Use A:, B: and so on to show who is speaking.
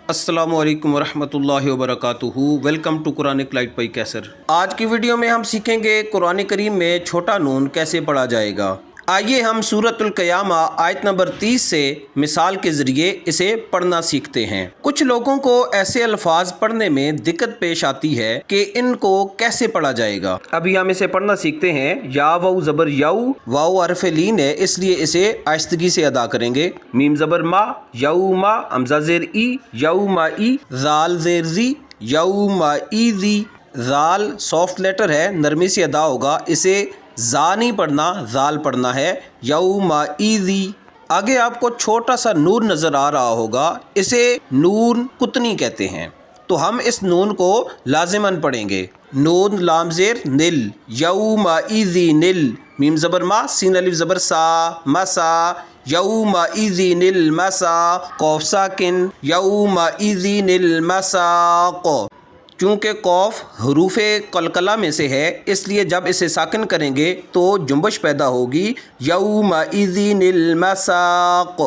A: अस्सलामु अलैकुम वरहमतुल्लाहि वबरकातुहू। Welcome to Quranic light by Qaiser. आज की वीडियो में हम सीखेंगे कुरान करीम में छोटा नून कैसे पढ़ा जाएगा। आइए हम सूरतुल क़यामा आयत नंबर 30 से मिसाल के ज़रिए इसे पढ़ना सीखते हैं। कुछ लोगों को ऐसे अल्फाज पढ़ने में दिक्कत पेश आती है कि इनको कैसे पढ़ा जाएगा। अभी हम इसे पढ़ना सीखते हैं। या वाउ ज़बर याऊ, वाउ हर्फ लीन है इसलिए इसे आहिस्तगी से अदा करेंगे। मीम ज़बर मा, याऊ मा, हमज़ा ज़ेर ई, याऊ मा ई, ज़ाल ज़ेर ज़ी, याऊ मा ई ज़ी। ज़ाल सॉफ्ट लेटर है, नरमी से अदा होगा, इसे ज़ा नहीं पढ़ना, ज़ाल पढ़ना है। यौमइज़ी। आगे आपको छोटा सा नून नज़र आ रहा होगा, इसे नून कुतनी कहते हैं, तो हम इस नून को लाजिमन पढ़ेंगे। नून लाम ज़ेर निल, यौमइज़ी निल। मीम ज़बर मा, सीन अलिफ ज़बर सा, मसा, यौमइज़ी निल मसा। कौफ साकिन, यौमइज़ी निल मसाक़। चूँकि कौफ हरूफ़े कलकला में से है इसलिए जब इसे साकिन करेंगे तो जुम्बश पैदा होगी। यौमइज़िनिल मसाक़।